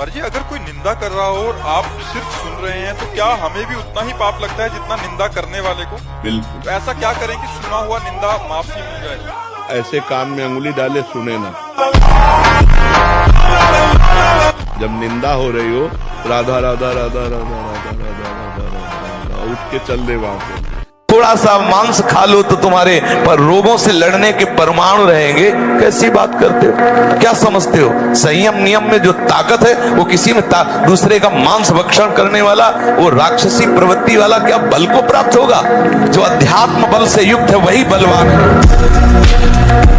पर जी अगर कोई निंदा कर रहा हो और आप सिर्फ सुन रहे हैं तो क्या हमें भी उतना ही पाप लगता है जितना निंदा करने वाले को? बिल्कुल। तो ऐसा क्या करें कि सुना हुआ निंदा माफी मिल जाए? ऐसे कान में अंगुली डाले सुने ना। जब निंदा हो रही हो, राधा राधा राधा राधा राधा राधा राधा उठ के चल दे वहां पे। थोड़ा सा मांस खा लो तो तुम्हारे पर रोगों से लड़ने के परमाणु रहेंगे। कैसी बात करते हो, क्या समझते हो? संयम नियम में जो ताकत है वो किसी में दूसरे का मांस भक्षण करने वाला, वो राक्षसी प्रवृत्ति वाला क्या बल को प्राप्त होगा? जो अध्यात्म बल से युक्त है वही बलवान है।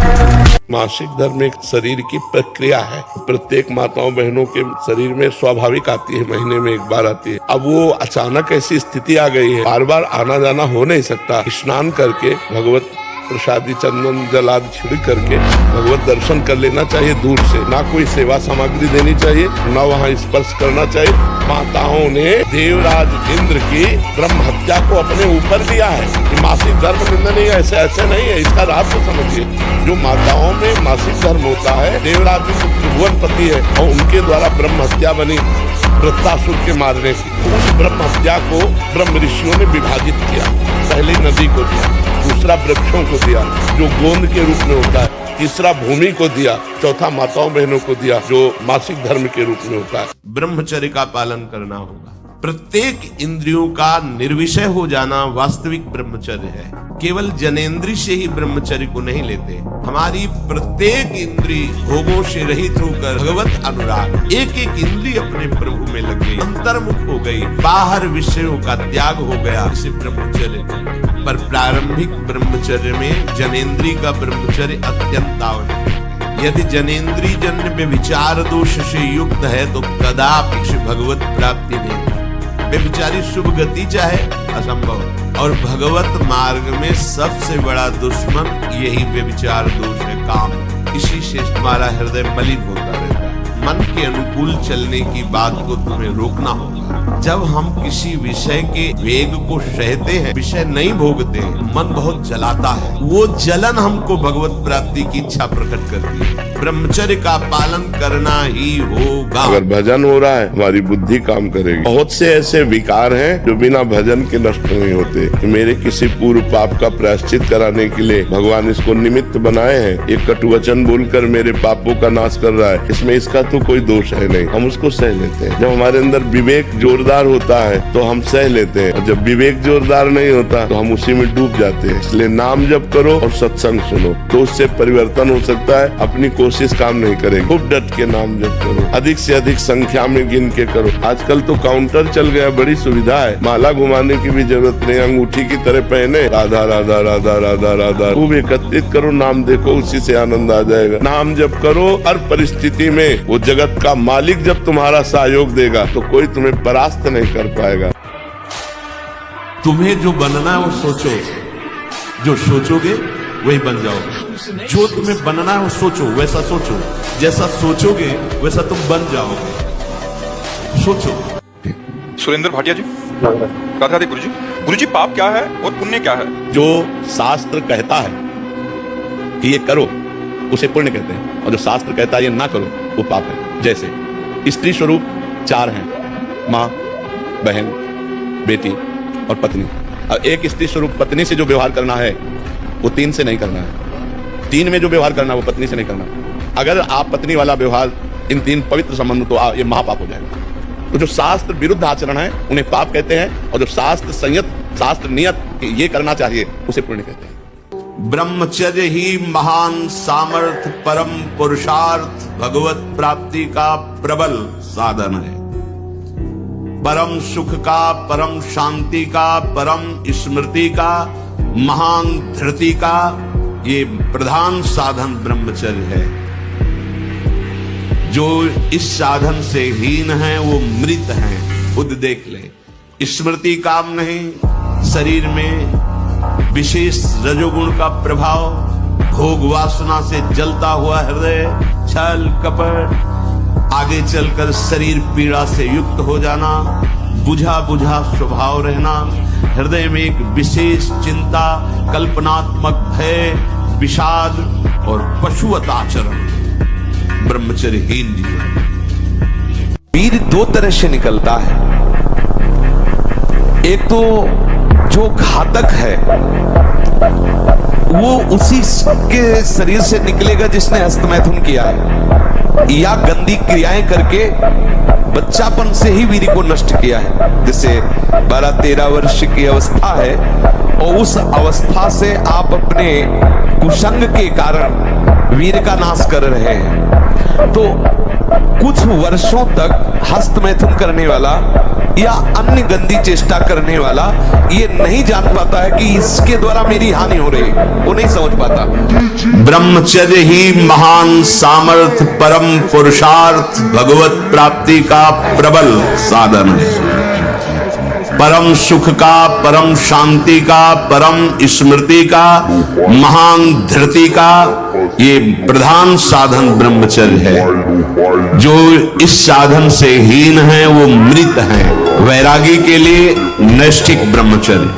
मासिक धर्म एक शरीर की प्रक्रिया है, प्रत्येक माताओं बहनों के शरीर में स्वाभाविक आती है, महीने में एक बार आती है। अब वो अचानक ऐसी स्थिति आ गई है, बार बार आना जाना हो नहीं सकता। स्नान करके भगवत प्रसादी चंदन जल आदि छिड़क करके भगवत दर्शन कर लेना चाहिए दूर से। ना कोई सेवा सामग्री देनी चाहिए, ना वहाँ स्पर्श करना चाहिए। माताओं ने देवराज इंद्र की ब्रह्म हत्या को अपने ऊपर लिया है। ये मासिक धर्म निंदनीय है, ऐसे नहीं है, इसका राज को समझिए। जो माताओं में मासिक धर्म होता है, देवराज इंद्र त्रिभुवनपति है और उनके द्वारा ब्रह्म हत्या बनी वृत्तासुर के मारने की। उस ब्रह्म हत्या को ब्रह्म ऋषियों ने विभाजित किया। पहले नदी को दिया, दूसरा वृक्षों को दिया जो गोंद के रूप में होता है, तीसरा भूमि को दिया, चौथा माताओं बहनों को दिया जो मासिक धर्म के रूप में होता है। ब्रह्मचर्य का पालन करना होगा। प्रत्येक इंद्रियों का निर्विषय हो जाना वास्तविक ब्रह्मचर्य है। केवल जनेंद्रिय से ही ब्रह्मचर्य को नहीं लेते। हमारी प्रत्येक इंद्रिय भोगों से रहित होकर भगवत अनुराग, एक एक इंद्रिय अपने प्रभु में लग गई, अंतर्मुख हो गई, बाहर विषयों का त्याग हो गया। इसे ब्रह्मचर्य। पर प्रारंभिक ब्रह्मचर्य में जनेंद्रिय का ब्रह्मचर्य अत्यंत आवश्यक है। यदि जनेंद्रिय जन्य व्यभिचार दोष से युक्त है तो कदापि भगवत प्राप्ति नहीं। व्यभिचारी शुभ गति चाहे असंभव। और भगवत मार्ग में सबसे बड़ा दुश्मन यही व्यभिचार दोष है, काम। इसी से हमारा हृदय मलिन होता रहता है। मन के अनुकूल चलने की बात को तुम्हें रोकना होगा। जब हम किसी विषय के वेग को सहते हैं, विषय नहीं भोगते, मन बहुत जलाता है। वो जलन हमको भगवत प्राप्ति की इच्छा प्रकट करती है। ब्रह्मचर्य का पालन करना ही होगा। अगर भजन हो रहा है, हमारी बुद्धि काम करेगी। बहुत से ऐसे विकार हैं जो बिना भजन के नष्ट नहीं होते। मेरे किसी पूर्व पाप का प्रायश्चित कराने के लिए भगवान इसको निमित्त बनाए हैं। एक कटुवचन बोलकर मेरे पापों का नाश कर रहा है, इसमें इसका तो कोई दोष है नहीं, हम उसको सह लेते हैं। जब हमारे अंदर विवेक जोरदार होता है तो हम सह लेते हैं, और जब विवेक जोरदार नहीं होता तो हम उसी में डूब जाते हैं। इसलिए नाम जप करो और सत्संग सुनो, तो उससे परिवर्तन हो सकता है। अपनी कोशिश काम नहीं करेगी। खूब डट के नाम जप करो, अधिक से अधिक संख्या में गिन के करो। आजकल तो काउंटर चल गया, बड़ी सुविधा है, माला घुमाने की भी जरूरत नहीं, अंगूठी की तरह पहने राधा राधा राधा राधा राधा। खूब एकत्रित करो, नाम देखो, उसी से आनंद आ जाएगा। नाम जप करो, हर परिस्थिति में वो जगत का मालिक जब तुम्हारा सहयोग देगा तो कोई तुम्हें परास्त नहीं कर पाएगा। तुम्हें जो बनना है वो सोचो, जो सोचोगे वही बन जाओगे। जो तुम्हें बनना है वो सोचो, वैसा सोचो, जैसा सोचोगे वैसा तुम बन जाओगे। सोचो। सुरेंद्र भाटिया जी, राधे राधे। गुरु जी पाप क्या है और पुण्य क्या है? जो शास्त्र कहता है कि ये करो उसे पुण्य कहते हैं, और जो शास्त्र कहता है ये ना करो वो पाप है। जैसे स्त्री स्वरूप 4 हैं, माँ, बहन, बेटी और पत्नी। और एक स्त्री स्वरूप पत्नी से जो व्यवहार करना है वो 3 से नहीं करना है। 3 में जो व्यवहार करना है वो पत्नी से नहीं करना। अगर आप पत्नी वाला व्यवहार, इन 3 पवित्र संबंध, तो ये महापाप हो जाएगा। तो जो शास्त्र विरुद्ध आचरण है उन्हें पाप कहते हैं, और जो शास्त्र संयत, शास्त्र नियत ये करना चाहिए उसे पुण्य कहते हैं। ब्रह्मचर्य ही महान सामर्थ, परम पुरुषार्थ, भगवत प्राप्ति का प्रबल साधन है। परम सुख का, परम शांति का, परम स्मृति का, महान धृति का ये प्रधान साधन ब्रह्मचर्य है। जो इस साधन से हीन है वो मृत हैं, खुद देख ले। स्मृति काम नहीं, शरीर में विशेष रजोगुण का प्रभाव, भोग वासना से जलता हुआ हृदय, छल कपट, आगे चलकर शरीर पीड़ा से युक्त हो जाना, बुझा बुझा स्वभाव रहना, हृदय में एक विशेष चिंता, कल्पनात्मक भय, विषाद और पशुवत आचरण, ब्रह्मचर्यहीन जीवन। वीर 2 तरह से निकलता है। एक तो जो घातक है वो उसी के शरीर से निकलेगा जिसने हस्तमैथुन किया है, या गंदी क्रियाएं करके बच्चापन से ही वीर को नष्ट किया है। जैसे 12-13 वर्ष की अवस्था है और उस अवस्था से आप अपने कुसंग के कारण वीर का नाश कर रहे हैं। तो कुछ वर्षों तक हस्तमैथुन करने वाला या अन्य गंदी चेष्टा करने वाला ये नहीं जान पाता है कि इसके द्वारा मेरी हानि हो रही, वो नहीं समझ पाता। ब्रह्मचर्य ही महान सामर्थ, परम पुरुषार्थ, भगवत प्राप्ति का प्रबल साधन है। परम सुख का, परम शांति का, परम स्मृति का, महान धृति का ये प्रधान साधन ब्रह्मचर्य है। जो इस साधन से हीन है वो मृत है। वैरागी के लिए नैष्ठिक ब्रह्मचर्य,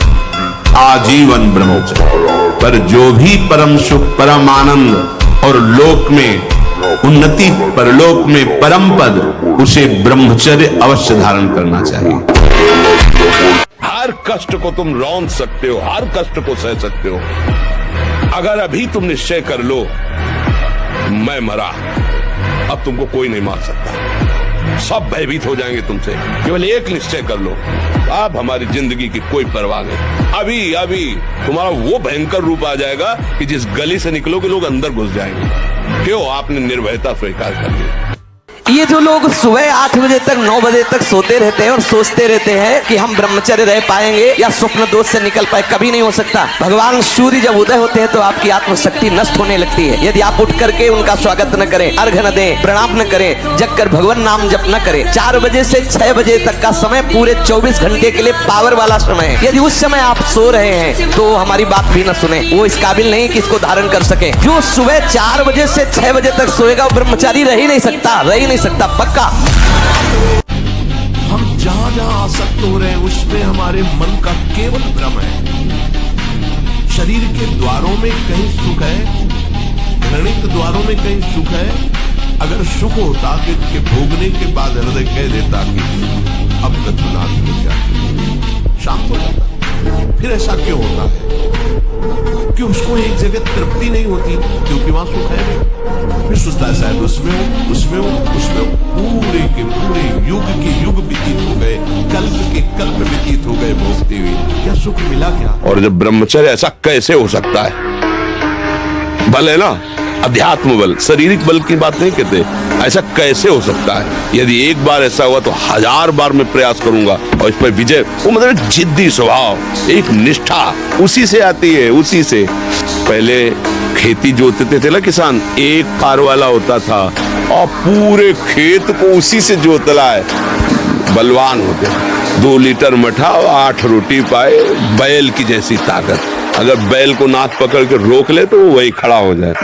आजीवन ब्रह्मचर्य। पर जो भी परम सुख, परम आनंद और लोक में उन्नति, परलोक में परम पद, उसे ब्रह्मचर्य अवश्य धारण करना चाहिए। हर कष्ट को तुम रौंद सकते हो, हर कष्ट को सह सकते हो, अगर अभी तुम निश्चय कर लो मैं मरा, अब तुमको कोई नहीं मार सकता। सब भयभीत हो जाएंगे तुमसे। केवल एक निश्चय कर लो, आप हमारी जिंदगी की कोई परवाह नहीं। अभी अभी तुम्हारा वो भयंकर रूप आ जाएगा कि जिस गली से निकलोगे लोग अंदर घुस जाएंगे। क्यों? आपने निर्भयता स्वीकार कर ली। ये जो लोग सुबह 8 बजे तक 9 बजे तक सोते रहते हैं और सोचते रहते हैं कि हम ब्रह्मचर्य रह पाएंगे या स्वप्न दोष से निकल पाए, कभी नहीं हो सकता। भगवान सूर्य जब उदय होते हैं तो आपकी आत्मशक्ति नष्ट होने लगती है। यदि आप उठ करके उनका स्वागत न करें, अर्घ्य न दें, प्रणाम न करें, जग कर भगवान नाम जप न करें, 4 बजे से 6 बजे तक का समय पूरे 24 घंटे के लिए पावर वाला समय है। यदि उस समय आप सो रहे हैं तो हमारी बात भी न सुने, वो इस काबिल नहीं कि इसको धारण कर सके। जो सुबह 4 बजे से 6 बजे तक सोएगा वो ब्रह्मचारी रह ही नहीं सकता, पक्का। हम जहां जहां आसक्त हो रहे हैं उसमें हमारे मन का केवल भ्रम है। शरीर के द्वारों में कहीं सुख है, घृणित द्वारों में कहीं सुख है। अगर सुख होता कि इनके भोगने के बाद हृदय कह देता कि अब गतनाथ हो जाए, शांत हो जाता। फिर ऐसा क्यों होता है कि उसको एक जगह तृप्ति नहीं होती? क्योंकि वहां सुख है नहीं। फिर सोचता है शायद उसमें हो। पूरे के पूरे युग के युग व्यतीत हो गए, कल्प के कल्प व्यतीत हो गए भोगते हुए, क्या सुख मिला क्या? और जब ब्रह्मचर्य, ऐसा कैसे हो सकता है? बल है ना, अध्यात्म बल, शारीरिक बल की बात नहीं कहते। ऐसा कैसे हो सकता है? यदि एक बार ऐसा हुआ तो 1000 बार मैं प्रयास करूंगा और इस पर विजय। वो मतलब जिद्दी स्वभाव, एक निष्ठा उसी से आती है, उसी से। पहले खेती जोतते थे ना किसान, एक पार वाला होता था और पूरे खेत को उसी से जोतला है, बलवान होते। 2 लीटर मठा और 8 रोटी पाए, बैल की जैसी ताकत। अगर बैल को नाथ पकड़ के रोक ले तो वो वही खड़ा हो जाए।